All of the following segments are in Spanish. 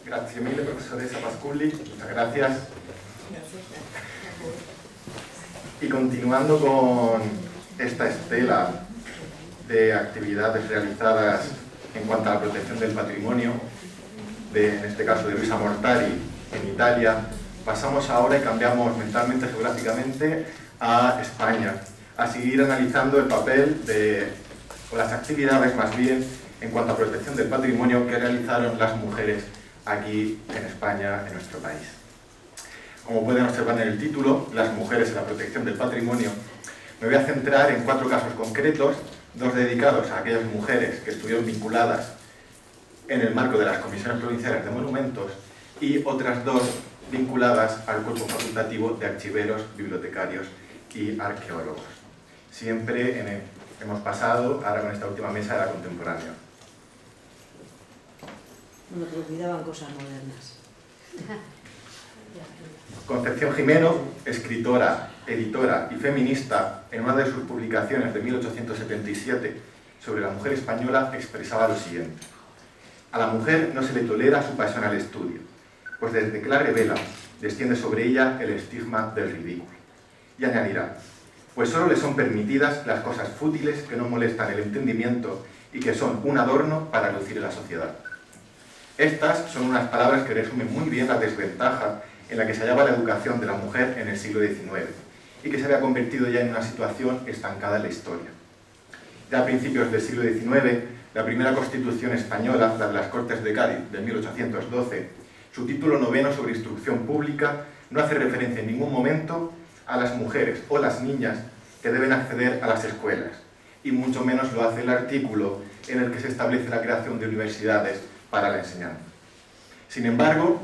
Grazie mille, professoressa Pasculli, muchas gracias. Y continuando con esta estela de actividades realizadas en cuanto a la protección del patrimonio, en este caso de Luisa Mortari en Italia, pasamos ahora y cambiamos mentalmente, geográficamente, a España, a seguir analizando el papel o las actividades más bien en cuanto a protección del patrimonio que realizaron las mujeres aquí en España, en nuestro país. Como pueden observar en el título, las mujeres en la protección del patrimonio, me voy a centrar en 4 casos concretos, 2 dedicados a aquellas mujeres que estuvieron vinculadas en el marco de las comisiones provinciales de monumentos y otras 2 vinculadas al cuerpo facultativo de archiveros, bibliotecarios y arqueólogos. Siempre hemos pasado, ahora con esta última mesa, de la contemporánea. Bueno, que olvidaban cosas modernas. Concepción Gimeno, escritora, editora y feminista, en una de sus publicaciones de 1877 sobre la mujer española, expresaba lo siguiente: a la mujer no se le tolera su pasión al estudio, pues desde que la revela, desciende sobre ella el estigma del ridículo. Y añadirá: pues solo le son permitidas las cosas fútiles que no molestan el entendimiento y que son un adorno para lucir en la sociedad. Estas son unas palabras que resumen muy bien la desventaja en la que se hallaba la educación de la mujer en el siglo XIX y que se había convertido ya en una situación estancada en la historia. Ya a principios del siglo XIX, la primera Constitución española, la de las Cortes de Cádiz de 1812, su título 9 sobre instrucción pública, no hace referencia en ningún momento a las mujeres o las niñas que deben acceder a las escuelas, y mucho menos lo hace el artículo en el que se establece la creación de universidades para la enseñanza. Sin embargo,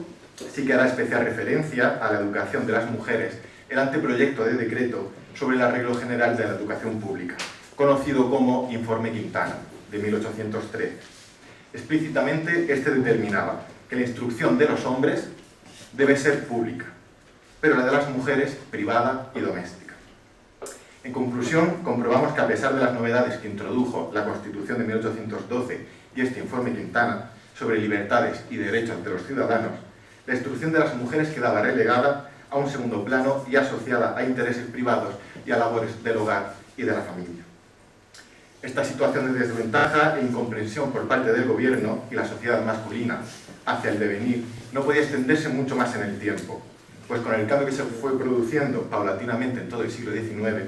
sí que hará especial referencia a la educación de las mujeres el anteproyecto de decreto sobre el arreglo general de la educación pública, conocido como Informe Quintana, de 1813. Explícitamente, este determinaba que la instrucción de los hombres debe ser pública, pero la de las mujeres privada y doméstica. En conclusión, comprobamos que a pesar de las novedades que introdujo la Constitución de 1812 y este Informe Quintana sobre libertades y derechos de los ciudadanos, la instrucción de las mujeres quedaba relegada a un segundo plano y asociada a intereses privados y a labores del hogar y de la familia. Esta situación de desventaja e incomprensión por parte del gobierno y la sociedad masculina hacia el devenir no podía extenderse mucho más en el tiempo, pues con el cambio que se fue produciendo paulatinamente en todo el siglo XIX,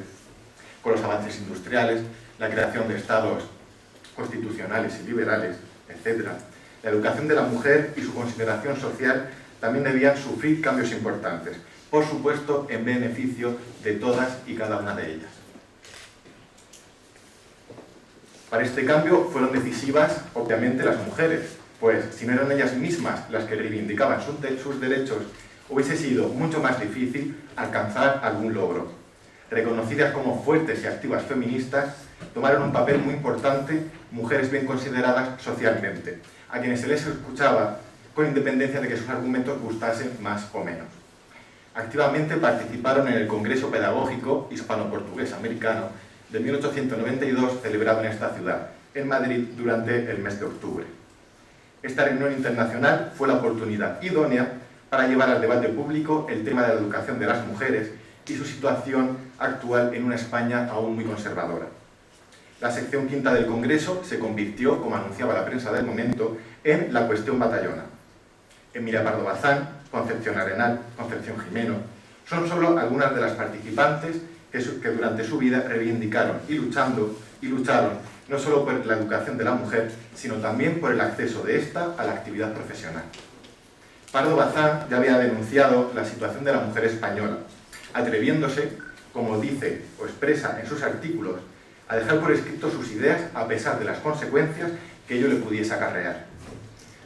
con los avances industriales, la creación de estados constitucionales y liberales, etc., la educación de la mujer y su consideración social también debían sufrir cambios importantes, por supuesto en beneficio de todas y cada una de ellas. Para este cambio fueron decisivas, obviamente, las mujeres, pues si no eran ellas mismas las que reivindicaban sus derechos, hubiese sido mucho más difícil alcanzar algún logro. Reconocidas como fuertes y activas feministas, tomaron un papel muy importante mujeres bien consideradas socialmente, a quienes se les escuchaba con independencia de que sus argumentos gustasen más o menos. Activamente participaron en el Congreso Pedagógico Hispano-Portugués Americano de 1892, celebrado en esta ciudad, en Madrid, durante el mes de octubre. Esta reunión internacional fue la oportunidad idónea para llevar al debate público el tema de la educación de las mujeres y su situación actual en una España aún muy conservadora. La sección quinta del Congreso se convirtió, como anunciaba la prensa del momento, en la cuestión batallona. Emilia Pardo Bazán, Concepción Arenal, Concepción Gimeno, son solo algunas de las participantes que durante su vida reivindicaron y lucharon no solo por la educación de la mujer, sino también por el acceso de ésta a la actividad profesional. Pardo Bazán ya había denunciado la situación de la mujer española, atreviéndose, como dice o expresa en sus artículos, a dejar por escrito sus ideas a pesar de las consecuencias que ello le pudiese acarrear.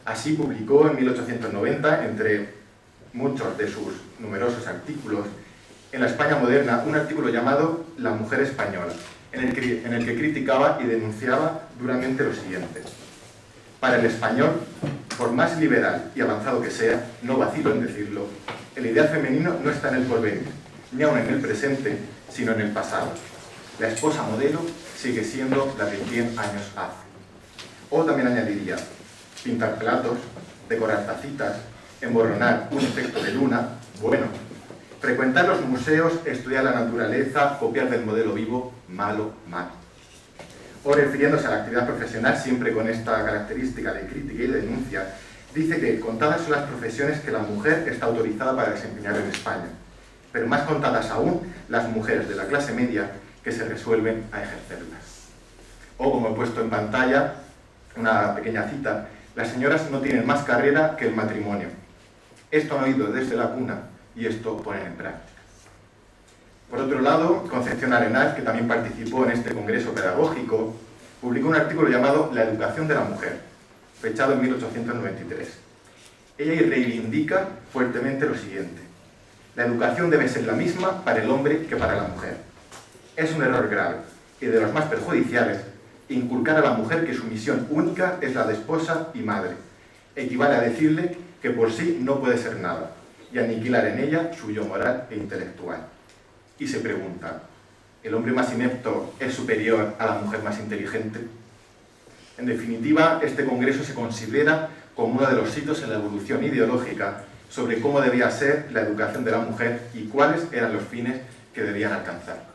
Así publicó en 1890, entre muchos de sus numerosos artículos, en la España moderna, un artículo llamado La mujer española, en el que criticaba y denunciaba duramente lo siguiente: para el español, por más liberal y avanzado que sea, no vacilo en decirlo, el ideal femenino no está en el porvenir, ni aun en el presente, sino en el pasado. La esposa modelo sigue siendo la de 100 años hace. O también añadiría: pintar platos, decorar tacitas, emborronar un efecto de luna, bueno, frecuentar los museos, estudiar la naturaleza, copiar del modelo vivo, malo, malo. O refiriéndose a la actividad profesional, siempre con esta característica de crítica y de denuncia, dice que contadas son las profesiones que la mujer está autorizada para desempeñar en España, pero más contadas aún las mujeres de la clase media que se resuelven a ejercerlas. O, como he puesto en pantalla, una pequeña cita, las señoras no tienen más carrera que el matrimonio. Esto han oído desde la cuna y esto ponen en práctica. Por otro lado, Concepción Arenal, que también participó en este congreso pedagógico, publicó un artículo llamado La educación de la mujer, fechado en 1893. Ella reivindica fuertemente lo siguiente: la educación debe ser la misma para el hombre que para la mujer. Es un error grave y de los más perjudiciales inculcar a la mujer que su misión única es la de esposa y madre. Equivale a decirle que por sí no puede ser nada y aniquilar en ella su yo moral e intelectual. Y se pregunta, ¿el hombre más inepto es superior a la mujer más inteligente? En definitiva, este congreso se considera como uno de los hitos en la evolución ideológica sobre cómo debía ser la educación de la mujer y cuáles eran los fines que debían alcanzar.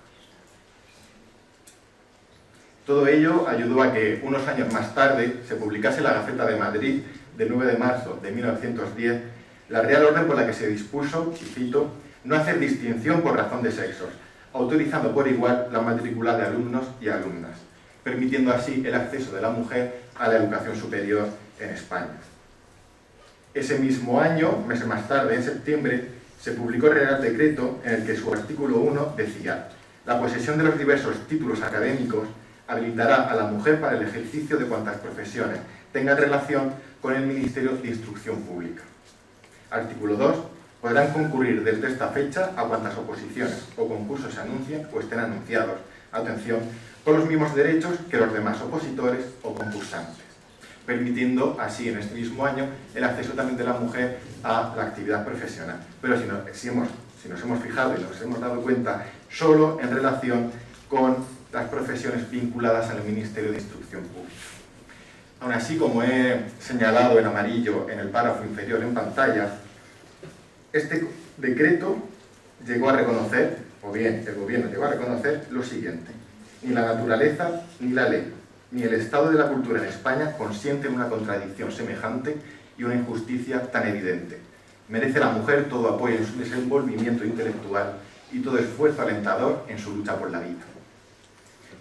Todo ello ayudó a que unos años más tarde se publicase en la Gaceta de Madrid del 9 de marzo de 1910 la Real Orden por la que se dispuso, y cito, no hacer distinción por razón de sexos, autorizando por igual la matrícula de alumnos y alumnas, permitiendo así el acceso de la mujer a la educación superior en España. Ese mismo año, meses más tarde, en septiembre, se publicó el Real Decreto en el que su artículo 1 decía: la posesión de los diversos títulos académicos habilitará a la mujer para el ejercicio de cuantas profesiones tengan relación con el Ministerio de Instrucción Pública. Artículo 2. Podrán concurrir desde esta fecha a cuantas oposiciones o concursos se anuncien o estén anunciados, atención, con los mismos derechos que los demás opositores o concursantes, permitiendo así en este mismo año el acceso también de la mujer a la actividad profesional. Pero si nos hemos fijado y nos hemos dado cuenta solo en relación con las profesiones vinculadas al Ministerio de Instrucción Pública. Aún así, como he señalado en amarillo en el párrafo inferior en pantalla, este decreto llegó a reconocer, o bien el gobierno llegó a reconocer lo siguiente: ni la naturaleza, ni la ley, ni el estado de la cultura en España consienten una contradicción semejante y una injusticia tan evidente. Merece la mujer todo apoyo en su desenvolvimiento intelectual y todo esfuerzo alentador en su lucha por la vida.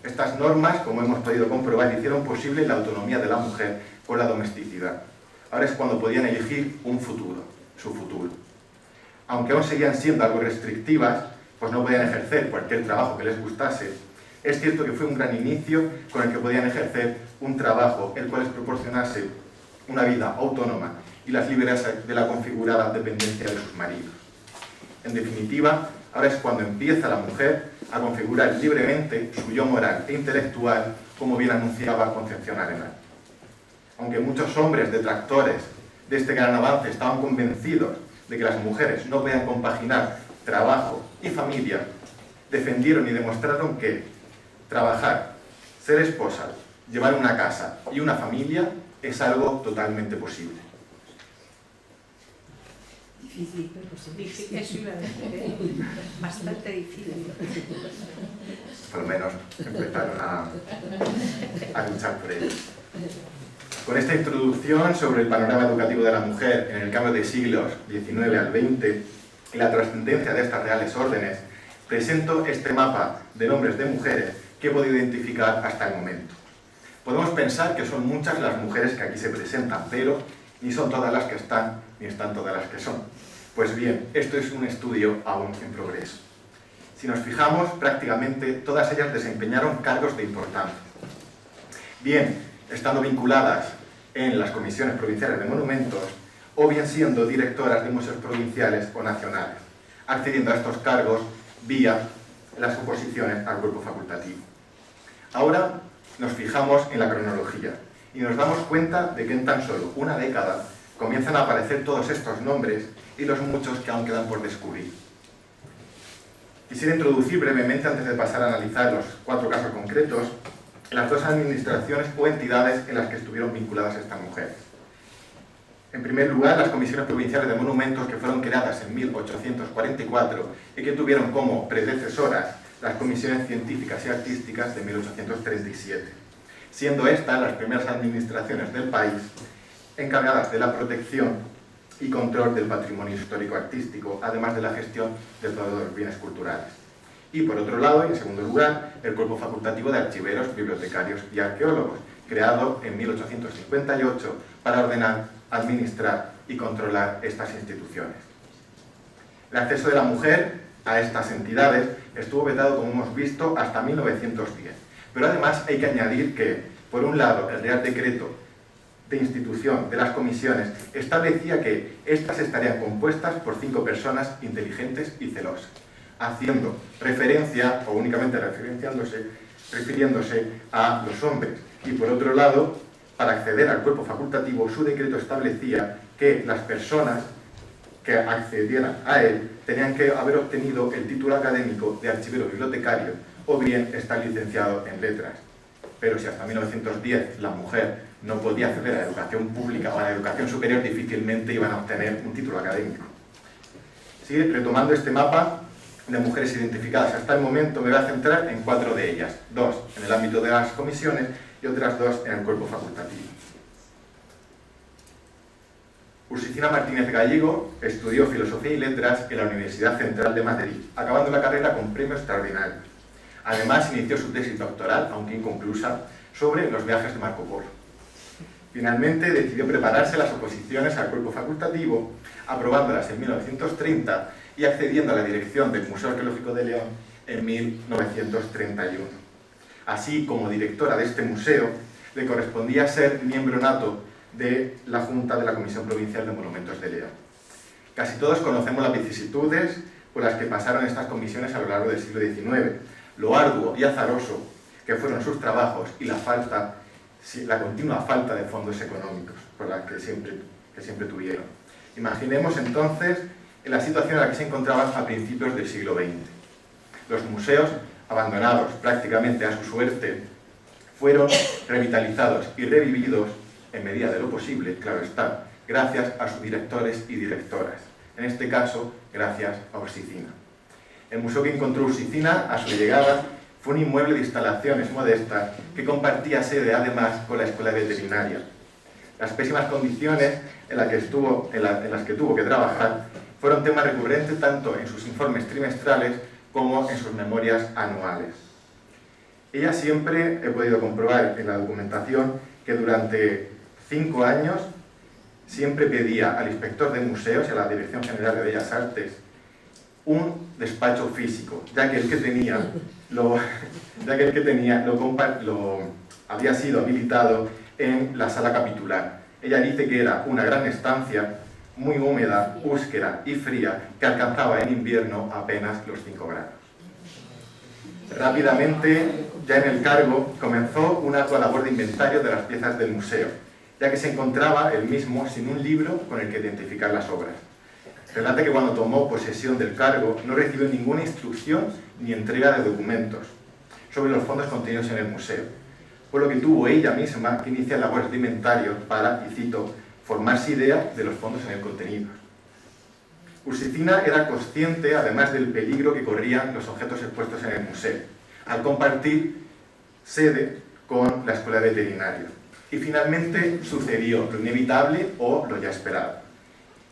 Estas normas, como hemos podido comprobar, hicieron posible la autonomía de la mujer con la domesticidad. Ahora es cuando podían elegir un futuro, su futuro. Aunque aún seguían siendo algo restrictivas, pues no podían ejercer cualquier trabajo que les gustase, es cierto que fue un gran inicio con el que podían ejercer un trabajo el cual les proporcionase una vida autónoma y las liberase de la configurada dependencia de sus maridos. En definitiva, ahora es cuando empieza la mujer a configurar libremente su yo moral e intelectual, como bien anunciaba Concepción Arenal. Aunque muchos hombres detractores de este gran avance estaban convencidos de que las mujeres no podían compaginar trabajo y familia, defendieron y demostraron que trabajar, ser esposa, llevar una casa y una familia es algo totalmente posible. Difícil, pero posible. Eso iba a decir, bastante difícil. Por lo menos empezaron a luchar por ello. Con esta introducción sobre el panorama educativo de la mujer en el cambio de siglos XIX al XX y la trascendencia de estas reales órdenes, presento este mapa de nombres de mujeres que he podido identificar hasta el momento. Podemos pensar que son muchas las mujeres que aquí se presentan, pero ni son todas las que están, ni están todas las que son. Pues bien, esto es un estudio aún en progreso. Si nos fijamos, prácticamente todas ellas desempeñaron cargos de importancia. Bien, estando vinculadas en las comisiones provinciales de monumentos, o bien siendo directoras de museos provinciales o nacionales, accediendo a estos cargos vía las oposiciones al cuerpo facultativo. Ahora nos fijamos en la cronología y nos damos cuenta de que en tan solo una década comienzan a aparecer todos estos nombres y los muchos que aún quedan por descubrir. Quisiera introducir brevemente, antes de pasar a analizar los 4 casos concretos, las 2 administraciones o entidades en las que estuvieron vinculadas estas mujeres. En primer lugar, las comisiones provinciales de monumentos, que fueron creadas en 1844 y que tuvieron como predecesoras las comisiones científicas y artísticas de 1837, siendo estas las primeras administraciones del país encargadas de la protección y control del patrimonio histórico-artístico, además de la gestión de todos los bienes culturales. Y por otro lado, y en segundo lugar, el Cuerpo Facultativo de Archiveros, Bibliotecarios y Arqueólogos, creado en 1858 para ordenar, administrar y controlar estas instituciones. El acceso de la mujer a estas entidades estuvo vetado, como hemos visto, hasta 1910. Pero además hay que añadir que, por un lado, el Real Decreto de institución de las comisiones establecía que éstas estarían compuestas por 5 personas inteligentes y celosas, haciendo referencia, o únicamente refiriéndose a los hombres. Y por otro lado, para acceder al cuerpo facultativo, su decreto establecía que las personas que accedieran a él tenían que haber obtenido el título académico de archivero bibliotecario o bien estar licenciado en letras. Pero si hasta 1910 la mujer no podía acceder a la educación pública o a la educación superior, difícilmente iban a obtener un título académico. ¿Sí? Retomando este mapa de mujeres identificadas hasta el momento, me voy a centrar en 4 de ellas, 2 en el ámbito de las comisiones y otras 2 en el cuerpo facultativo. Ursicina Martínez Gallego estudió Filosofía y Letras en la Universidad Central de Madrid, acabando la carrera con premio extraordinario. Además, inició su tesis doctoral, aunque inconclusa, sobre los viajes de Marco Polo. Finalmente, decidió prepararse las oposiciones al cuerpo facultativo, aprobándolas en 1930 y accediendo a la dirección del Museo Arqueológico de León en 1931. Así, como directora de este museo, le correspondía ser miembro nato de la Junta de la Comisión Provincial de Monumentos de León. Casi todos conocemos las vicisitudes por las que pasaron estas comisiones a lo largo del siglo XIX, lo arduo y azaroso que fueron sus trabajos y la continua falta de fondos económicos por la que siempre tuvieron. Imaginemos entonces en la situación en la que se encontraban a principios del siglo XX. Los museos, abandonados prácticamente a su suerte, fueron revitalizados y revividos en medida de lo posible, claro está, gracias a sus directores y directoras. En este caso, gracias a Ursicina. El museo que encontró Ursicina a su llegada fue un inmueble de instalaciones modestas que compartía sede además con la escuela veterinaria. Las pésimas condiciones en las que tuvo que trabajar fueron tema recurrente tanto en sus informes trimestrales como en sus memorias anuales. Ella siempre, he podido comprobar en la documentación, que durante 5 años siempre pedía al inspector de museos y a la Dirección General de Bellas Artes un despacho físico, ya que el que tenía había sido habilitado en la sala capitular. Ella dice que era una gran estancia, muy húmeda, húsquera y fría, que alcanzaba en invierno apenas los 5 grados. Rápidamente, ya en el cargo, comenzó una ardua labor de inventario de las piezas del museo, ya que se encontraba él mismo sin un libro con el que identificar las obras. Relata que cuando tomó posesión del cargo no recibió ninguna instrucción ni entrega de documentos sobre los fondos contenidos en el museo, por lo que tuvo ella misma que iniciar labores de inventario para, y cito, formarse idea de los fondos en el contenido. Ursicina era consciente, además, del peligro que corrían los objetos expuestos en el museo, al compartir sede con la escuela veterinaria. Y finalmente sucedió lo inevitable o lo ya esperado.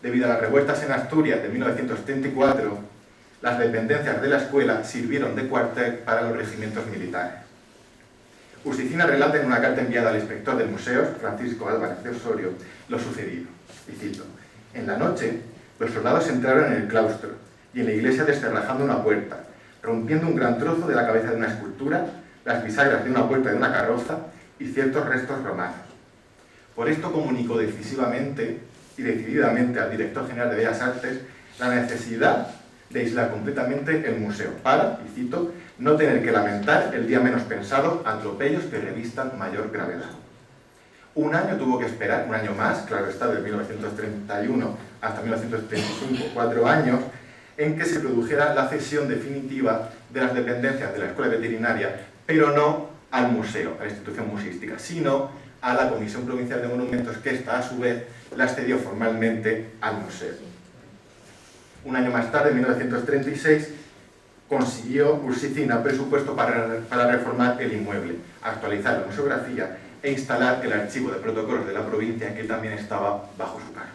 Debido a las revueltas en Asturias de 1934, las dependencias de la escuela sirvieron de cuartel para los regimientos militares. Ursicina relata en una carta enviada al inspector del museo, Francisco Álvarez de Osorio, lo sucedido. Y cito: en la noche, los soldados entraron en el claustro y en la iglesia descerrajando una puerta, rompiendo un gran trozo de la cabeza de una escultura, las bisagras de una puerta de una carroza y ciertos restos romanos. Por esto comunicó decididamente al director general de Bellas Artes la necesidad de aislar completamente el museo para, y cito, no tener que lamentar el día menos pensado atropellos que revistan mayor gravedad. Un año tuvo que esperar, un año más, claro está, de 1931 hasta 1935, 4 años, en que se produjera la cesión definitiva de las dependencias de la escuela veterinaria, pero no al museo, a la institución museística, sino a la Comisión Provincial de Monumentos, que esta a su vez las cedió formalmente al museo. Un año más tarde, en 1936, consiguió Ursicina presupuesto para reformar el inmueble, actualizar la museografía e instalar el archivo de protocolos de la provincia, que también estaba bajo su cargo.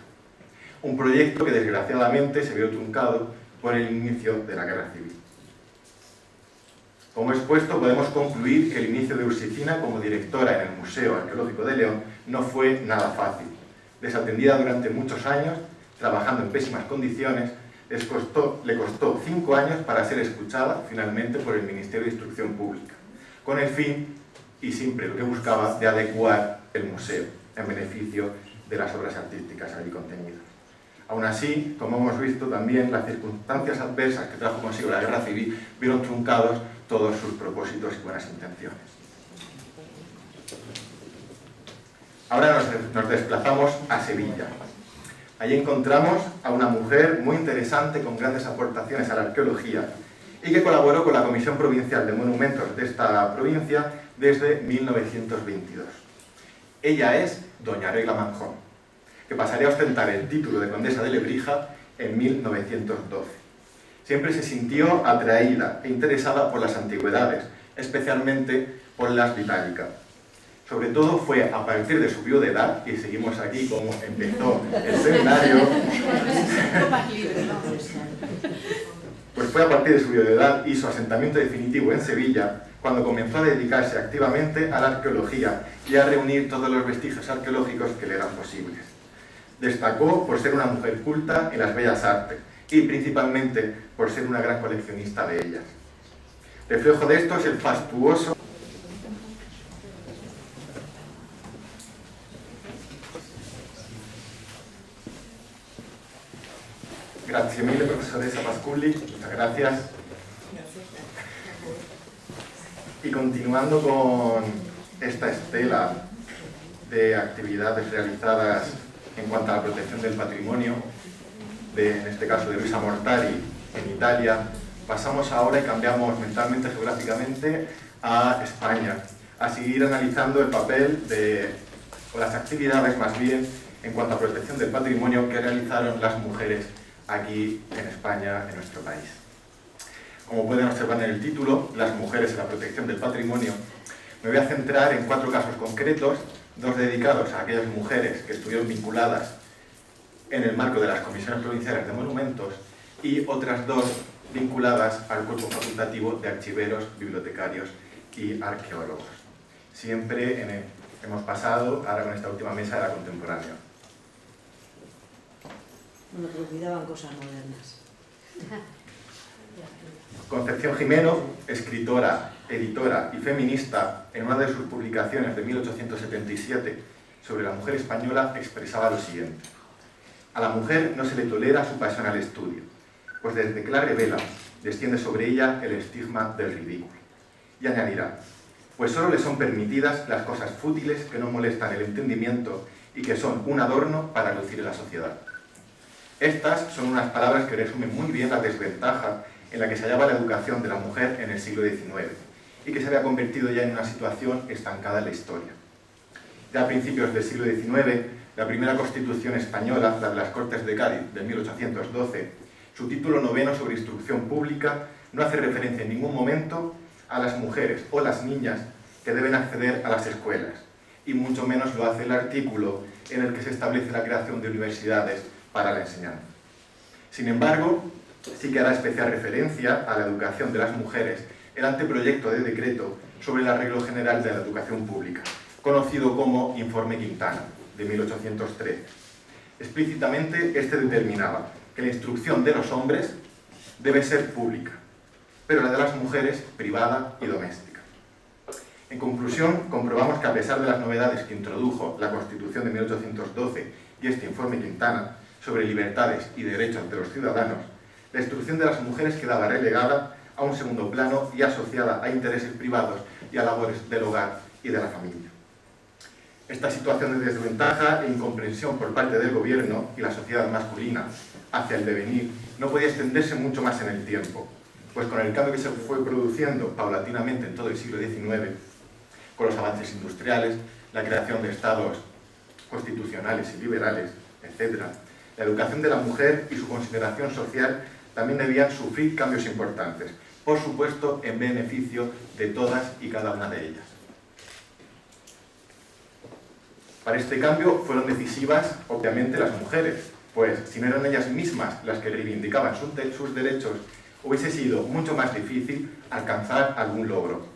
Un proyecto que desgraciadamente se vio truncado por el inicio de la Guerra Civil. Como expuesto, podemos concluir que el inicio de Ursicina como directora en el Museo Arqueológico de León no fue nada fácil. Desatendida durante muchos años, trabajando en pésimas condiciones, le costó 5 años para ser escuchada finalmente por el Ministerio de Instrucción Pública, con el fin, y siempre lo que buscaba, de adecuar el museo en beneficio de las obras artísticas allí contenidas. Aún así, como hemos visto también, las circunstancias adversas que trajo consigo la Guerra Civil vieron truncados todos sus propósitos y buenas intenciones. Ahora nos desplazamos a Sevilla. Allí encontramos a una mujer muy interesante con grandes aportaciones a la arqueología y que colaboró con la Comisión Provincial de Monumentos de esta provincia desde 1922. Ella es doña Regla Manjón, que pasaría a ostentar el título de condesa de Lebrija en 1912. Siempre se sintió atraída e interesada por las antigüedades, especialmente por las británicas. Sobre todo fue a partir de su viudedad, y seguimos aquí como empezó el seminario, pues fue a partir de su viudedad y su asentamiento definitivo en Sevilla, cuando comenzó a dedicarse activamente a la arqueología y a reunir todos los vestigios arqueológicos que le eran posibles. Destacó por ser una mujer culta en las bellas artes y principalmente por ser una gran coleccionista de ellas. Reflejo de esto es el fastuoso Grazie mille, profesoressa Pasculli, muchas gracias. Y continuando con esta estela de actividades realizadas en cuanto a la protección del patrimonio, en este caso de Luisa Mortari en Italia, pasamos ahora y cambiamos mentalmente, geográficamente, a España, a seguir analizando el papel o las actividades más bien en cuanto a protección del patrimonio que realizaron las mujeres aquí en España, en nuestro país. Como pueden observar en el título, las mujeres en la protección del patrimonio, me voy a centrar en 4 casos concretos, 2 dedicados a aquellas mujeres que estuvieron vinculadas en el marco de las comisiones provinciales de monumentos y otras 2 vinculadas al cuerpo facultativo de archiveros, bibliotecarios y arqueólogos. Siempre hemos pasado, ahora con esta última mesa, a la contemporánea. Bueno, pero cuidaban cosas modernas. Concepción Jimeno, escritora, editora y feminista, en una de sus publicaciones de 1877 sobre la mujer española, expresaba lo siguiente: a la mujer no se le tolera su pasión al estudio, pues desde que la revela, desciende sobre ella el estigma del ridículo. Y añadirá: pues solo le son permitidas las cosas fútiles que no molestan el entendimiento y que son un adorno para lucir en la sociedad. Estas son unas palabras que resumen muy bien la desventaja en la que se hallaba la educación de la mujer en el siglo XIX y que se había convertido ya en una situación estancada en la historia. Ya a principios del siglo XIX, la primera Constitución española, la de las Cortes de Cádiz de 1812, su título 9 sobre instrucción pública, no hace referencia en ningún momento a las mujeres o las niñas que deben acceder a las escuelas, y mucho menos lo hace el artículo en el que se establece la creación de universidades para la enseñanza. Sin embargo, sí que hará especial referencia a la educación de las mujeres el anteproyecto de decreto sobre el arreglo general de la educación pública, conocido como Informe Quintana, de 1813. Explícitamente, este determinaba que la instrucción de los hombres debe ser pública, pero la de las mujeres privada y doméstica. En conclusión, comprobamos que a pesar de las novedades que introdujo la Constitución de 1812 y este Informe Quintana sobre libertades y derechos de los ciudadanos, la instrucción de las mujeres quedaba relegada a un segundo plano y asociada a intereses privados y a labores del hogar y de la familia. Esta situación de desventaja e incomprensión por parte del gobierno y la sociedad masculina hacia el devenir no podía extenderse mucho más en el tiempo, pues con el cambio que se fue produciendo paulatinamente en todo el siglo XIX, con los avances industriales, la creación de estados constitucionales y liberales, etc., la educación de la mujer y su consideración social también debían sufrir cambios importantes, por supuesto en beneficio de todas y cada una de ellas. Para este cambio fueron decisivas, obviamente, las mujeres, pues si no eran ellas mismas las que reivindicaban sus derechos, hubiese sido mucho más difícil alcanzar algún logro.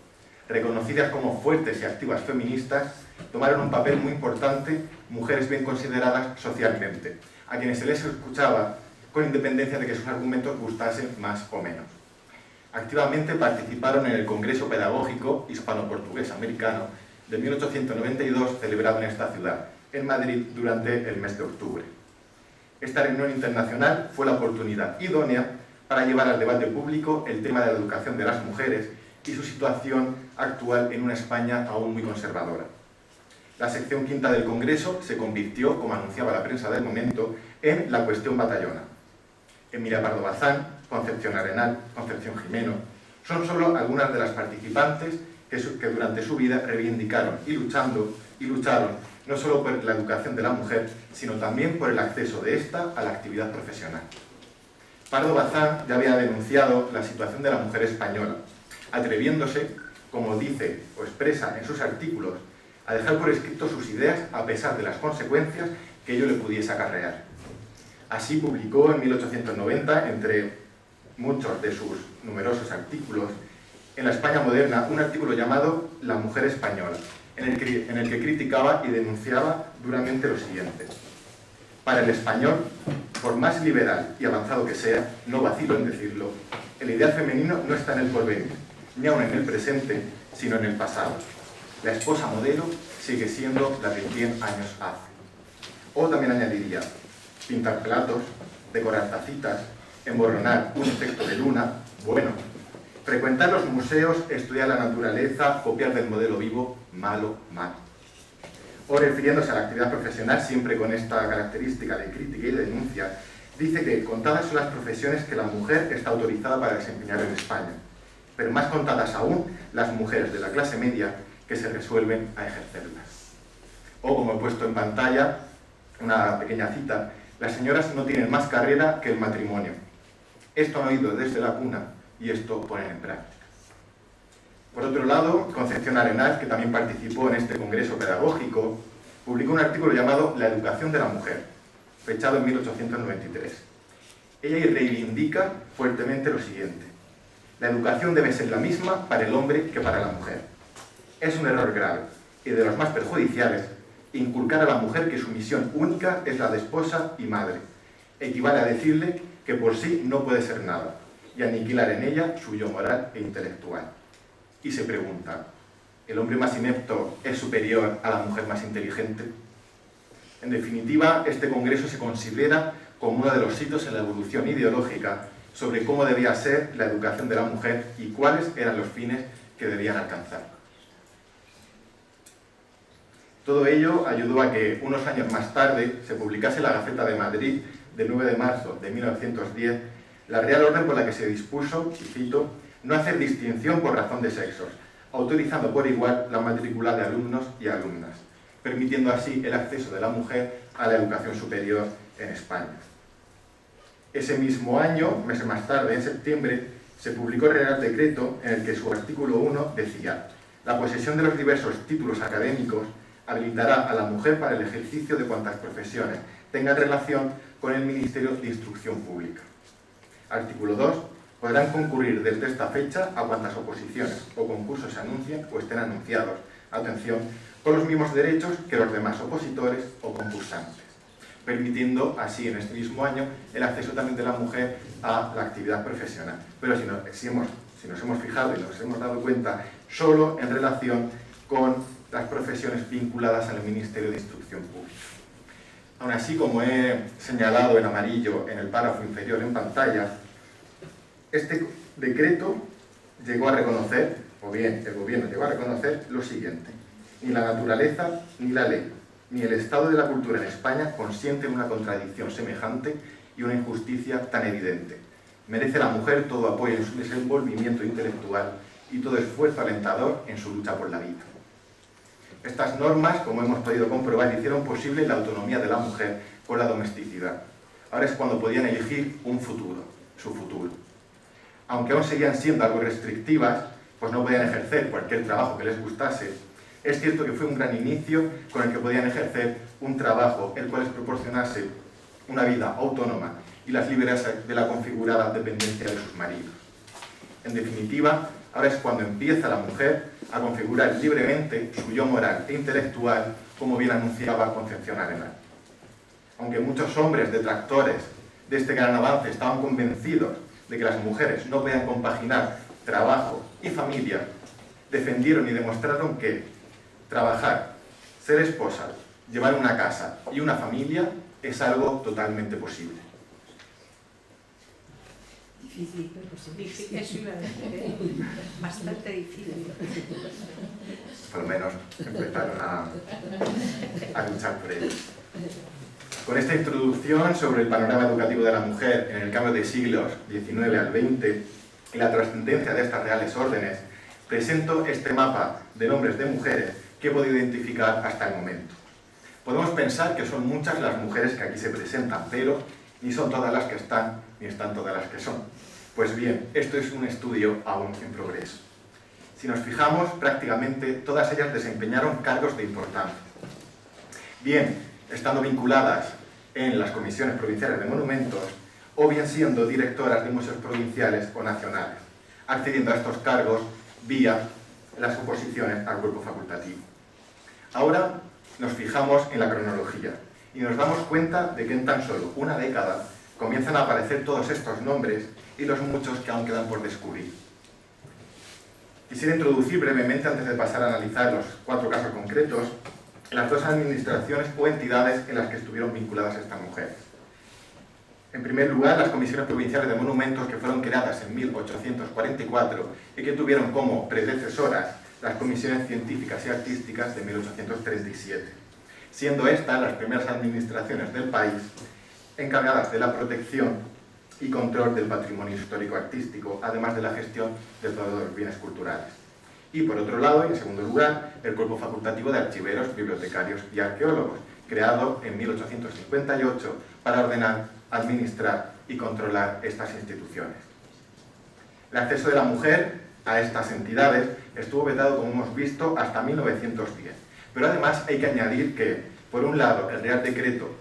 Reconocidas como fuertes y activas feministas, tomaron un papel muy importante mujeres bien consideradas socialmente, a quienes se les escuchaba con independencia de que sus argumentos gustasen más o menos. Activamente participaron en el Congreso Pedagógico Hispano-Portugués Americano de 1892, celebrado en esta ciudad, en Madrid, durante el mes de octubre. Esta reunión internacional fue la oportunidad idónea para llevar al debate público el tema de la educación de las mujeres y su situación actual en una España aún muy conservadora. La sección quinta del Congreso se convirtió, como anunciaba la prensa del momento, en la cuestión batallona. Emilia Pardo Bazán, Concepción Arenal, Concepción Gimeno, son solo algunas de las participantes que durante su vida reivindicaron y lucharon no solo por la educación de la mujer, sino también por el acceso de ésta a la actividad profesional. Pardo Bazán ya había denunciado la situación de la mujer española, atreviéndose, como dice o expresa en sus artículos, a dejar por escrito sus ideas a pesar de las consecuencias que ello le pudiese acarrear. Así publicó en 1890, entre muchos de sus numerosos artículos, en la España moderna, un artículo llamado La mujer española, en el que criticaba y denunciaba duramente lo siguiente. Para el español, por más liberal y avanzado que sea, no vacilo en decirlo, el ideal femenino no está en el porvenir, ni aun en el presente, sino en el pasado. La esposa modelo sigue siendo la de 100 años hace. O también añadiría, pintar platos, decorar tacitas, emborronar un efecto de luna, bueno. Frecuentar los museos, estudiar la naturaleza, copiar del modelo vivo, malo, malo. O refiriéndose a la actividad profesional, siempre con esta característica de crítica y de denuncia, dice que contadas son las profesiones que la mujer está autorizada para desempeñar en España, pero más contadas aún las mujeres de la clase media que se resuelven a ejercerlas. O, como he puesto en pantalla, una pequeña cita, las señoras no tienen más carrera que el matrimonio. Esto han oído desde la cuna y esto ponen en práctica. Por otro lado, Concepción Arenal, que también participó en este congreso pedagógico, publicó un artículo llamado La educación de la mujer, fechado en 1893. Ella reivindica fuertemente lo siguiente: la educación debe ser la misma para el hombre que para la mujer. Es un error grave y de los más perjudiciales inculcar a la mujer que su misión única es la de esposa y madre. Equivale a decirle que por sí no puede ser nada y aniquilar en ella su yo moral e intelectual. Y se pregunta, ¿el hombre más inepto es superior a la mujer más inteligente? En definitiva, este congreso se considera como uno de los hitos en la evolución ideológica sobre cómo debía ser la educación de la mujer y cuáles eran los fines que debían alcanzar. Todo ello ayudó a que unos años más tarde se publicase en la Gaceta de Madrid del 9 de marzo de 1910 la Real Orden por la que se dispuso, y cito, no hacer distinción por razón de sexos, autorizando por igual la matrícula de alumnos y alumnas, permitiendo así el acceso de la mujer a la educación superior en España. Ese mismo año, meses más tarde, en septiembre, se publicó el Real Decreto en el que su artículo 1 decía: la posesión de los diversos títulos académicos habilitará a la mujer para el ejercicio de cuantas profesiones tengan relación con el Ministerio de Instrucción Pública. Artículo 2. Podrán concurrir desde esta fecha a cuantas oposiciones o concursos se anuncien o estén anunciados, atención, con los mismos derechos que los demás opositores o concursantes, permitiendo así en este mismo año el acceso también de la mujer a la actividad profesional. Pero si nos hemos fijado y nos hemos dado cuenta solo en relación con las profesiones vinculadas al Ministerio de Instrucción Pública. Aún así, como he señalado en amarillo en el párrafo inferior en pantalla, este decreto llegó a reconocer, o bien el gobierno llegó a reconocer lo siguiente: ni la naturaleza ni la ley, ni el estado de la cultura en España consienten una contradicción semejante y una injusticia tan evidente. Merece la mujer todo apoyo en su desenvolvimiento intelectual y todo esfuerzo alentador en su lucha por la vida. Estas normas, como hemos podido comprobar, hicieron posible la autonomía de la mujer con la domesticidad. Ahora es cuando podían elegir un futuro, su futuro. Aunque aún seguían siendo algo restrictivas, pues no podían ejercer cualquier trabajo que les gustase, es cierto que fue un gran inicio con el que podían ejercer un trabajo el cual les proporcionase una vida autónoma y las liberase de la configurada dependencia de sus maridos. En definitiva, ahora es cuando empieza la mujer a configurar libremente su yo moral e intelectual, como bien anunciaba Concepción Arenal. Aunque muchos hombres detractores de este gran avance estaban convencidos de que las mujeres no podían compaginar trabajo y familia, defendieron y demostraron que trabajar, ser esposas, llevar una casa y una familia es algo totalmente posible. Difícil, pero posible. Eso iba a decir, bastante difícil. Por lo menos empezaron a luchar por ello. Con esta introducción sobre el panorama educativo de la mujer en el cambio de siglos XIX al XX y la trascendencia de estas reales órdenes, presento este mapa de nombres de mujeres que he podido identificar hasta el momento. Podemos pensar que son muchas las mujeres que aquí se presentan, pero ni son todas las que están, ni están todas las que son. Pues bien, esto es un estudio aún en progreso. Si nos fijamos, prácticamente todas ellas desempeñaron cargos de importancia. Bien, estando vinculadas en las comisiones provinciales de monumentos, o bien siendo directoras de museos provinciales o nacionales, accediendo a estos cargos vía las oposiciones al cuerpo facultativo. Ahora nos fijamos en la cronología y nos damos cuenta de que en tan solo una década comienzan a aparecer todos estos nombres y los muchos que aún quedan por descubrir. Quisiera introducir brevemente, antes de pasar a analizar los 4 casos concretos, las 2 administraciones o entidades en las que estuvieron vinculadas estas mujeres. En primer lugar, las comisiones provinciales de monumentos, que fueron creadas en 1844 y que tuvieron como predecesoras las comisiones científicas y artísticas de 1837, siendo estas las primeras administraciones del país encargadas de la protección y control del patrimonio histórico-artístico, además de la gestión de todos los bienes culturales. Y por otro lado, y en segundo lugar, el Cuerpo Facultativo de Archiveros, Bibliotecarios y Arqueólogos, creado en 1858 para ordenar, administrar y controlar estas instituciones. El acceso de la mujer a estas entidades estuvo vetado, como hemos visto, hasta 1910. Pero además hay que añadir que, por un lado, el Real Decreto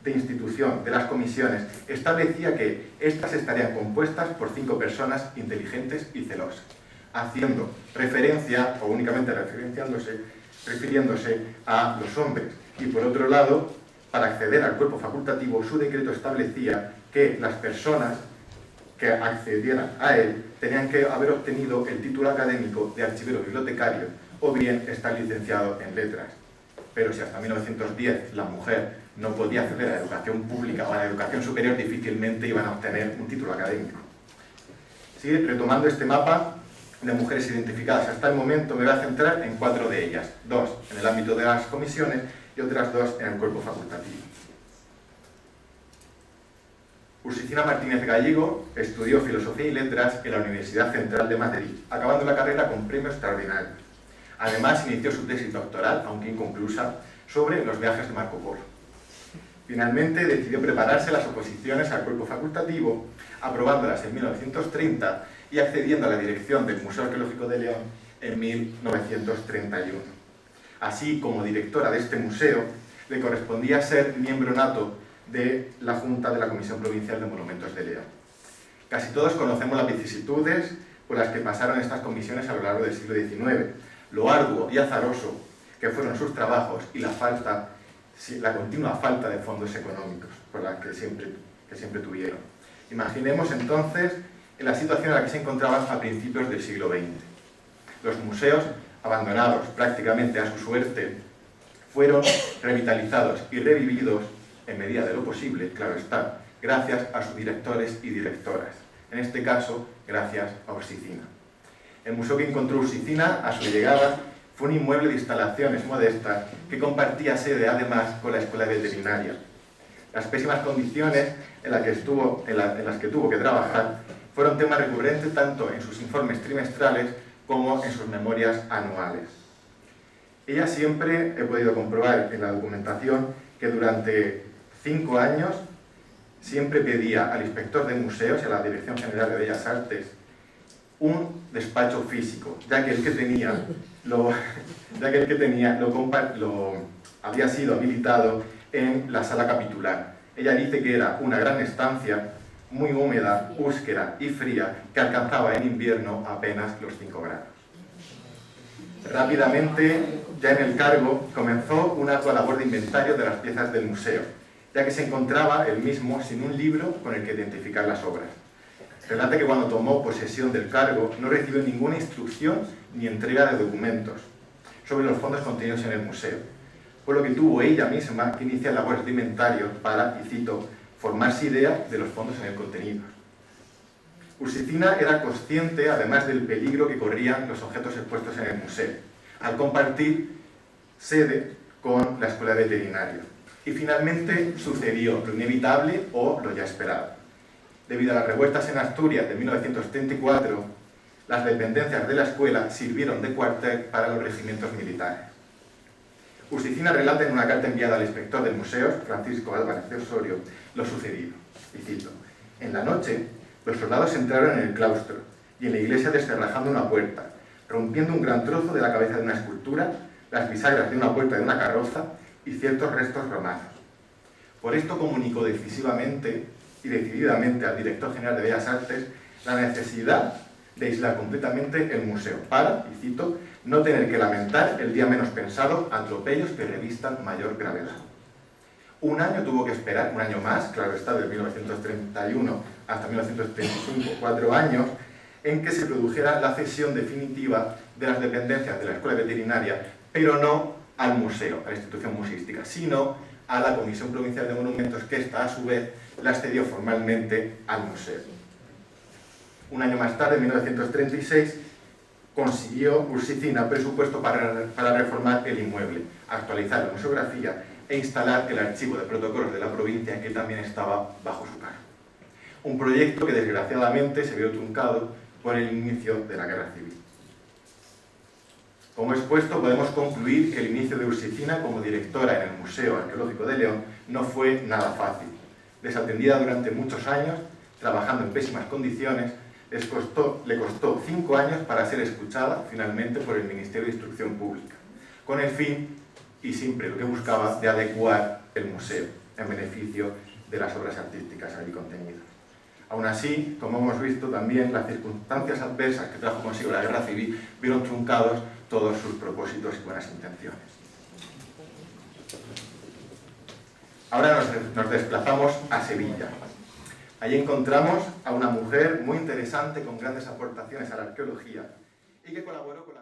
de institución de las comisiones establecía que éstas estarían compuestas por 5 personas inteligentes y celosas, haciendo referencia, o únicamente refiriéndose a los hombres. Y por otro lado, para acceder al cuerpo facultativo, su decreto establecía que las personas que accedieran a él tenían que haber obtenido el título académico de archivero bibliotecario o bien estar licenciado en letras. Pero si hasta 1910 la mujer no podía acceder a la educación pública o a la educación superior, difícilmente iban a obtener un título académico. Sí, retomando este mapa de mujeres identificadas hasta el momento, me voy a centrar en 4 de ellas, 2 en el ámbito de las comisiones y otras 2 en el cuerpo facultativo. Ursicina Martínez Gallego estudió Filosofía y Letras en la Universidad Central de Madrid, acabando la carrera con premio extraordinario. Además, inició su tesis doctoral, aunque inconclusa, sobre los viajes de Marco Polo. Finalmente, decidió prepararse las oposiciones al cuerpo facultativo, aprobándolas en 1930 y accediendo a la dirección del Museo Arqueológico de León en 1931. Así, como directora de este museo, le correspondía ser miembro nato de la Junta de la Comisión Provincial de Monumentos de León. Casi todos conocemos las vicisitudes por las que pasaron estas comisiones a lo largo del siglo XIX, lo arduo y azaroso que fueron sus trabajos y la continua falta de fondos económicos por la que siempre tuvieron. Imaginemos entonces en la situación en la que se encontraban a principios del siglo XX. Los museos, abandonados prácticamente a su suerte, fueron revitalizados y revividos en medida de lo posible, claro está, gracias a sus directores y directoras, en este caso, gracias a Ursicina. El museo que encontró Ursicina a su llegada fue un inmueble de instalaciones modestas que compartía sede además con la escuela veterinaria. Las pésimas condiciones en las que tuvo que trabajar fueron tema recurrente tanto en sus informes trimestrales como en sus memorias anuales. Ella siempre, he podido comprobar en la documentación, que durante 5 años siempre pedía al inspector de museos y a la Dirección General de Bellas Artes un despacho físico, ya que el que tenía había sido habilitado en la sala capitular. Ella dice que era una gran estancia, muy húmeda, húsquera y fría, que alcanzaba en invierno apenas los 5 grados. Rápidamente, ya en el cargo, comenzó una ardua labor de inventario de las piezas del museo, ya que se encontraba él mismo sin un libro con el que identificar las obras. Relata que cuando tomó posesión del cargo no recibió ninguna instrucción ni entrega de documentos sobre los fondos contenidos en el museo, por lo que tuvo ella misma que iniciar labores de inventario para, y cito, formarse idea de los fondos en el contenido. Ursicina era consciente, además del peligro que corrían los objetos expuestos en el museo, al compartir sede con la Escuela de Veterinaria. Y finalmente sucedió lo inevitable o lo ya esperado. Debido a las revueltas en Asturias de 1934, las dependencias de la escuela sirvieron de cuartel para los regimientos militares. Ursicina relata en una carta enviada al inspector del museo, Francisco Álvarez de Osorio, lo sucedido. Y cito: en la noche, los soldados entraron en el claustro y en la iglesia descerrajando una puerta, rompiendo un gran trozo de la cabeza de una escultura, las bisagras de una puerta de una carroza y ciertos restos romanos. Por esto comunicó decisivamente y decididamente al director general de Bellas Artes la necesidad de aislar completamente el museo para, y cito, no tener que lamentar el día menos pensado atropellos que revistan mayor gravedad. Un año tuvo que esperar, un año más, claro está, de 1931 hasta 1935, 4 años, en que se produjera la cesión definitiva de las dependencias de la Escuela Veterinaria, pero no al museo, a la institución museística, sino a la Comisión Provincial de Monumentos, que esta, a su vez, las cedió formalmente al museo. Un año más tarde, en 1936, consiguió Ursicina presupuesto para reformar el inmueble, actualizar la museografía e instalar el archivo de protocolos de la provincia, que también estaba bajo su cargo. Un proyecto que desgraciadamente se vio truncado por el inicio de la Guerra Civil. Como expuesto, podemos concluir que el inicio de Ursicina como directora en el Museo Arqueológico de León no fue nada fácil. Desatendida durante muchos años, trabajando en pésimas condiciones, le costó 5 años para ser escuchada finalmente por el Ministerio de Instrucción Pública, con el fin, y siempre lo que buscaba, de adecuar el museo en beneficio de las obras artísticas allí contenidas. Aún así, como hemos visto también, las circunstancias adversas que trajo consigo la Guerra Civil vieron truncados todos sus propósitos y buenas intenciones. Ahora nos desplazamos a Sevilla. Allí encontramos a una mujer muy interesante con grandes aportaciones a la arqueología y que colaboró con la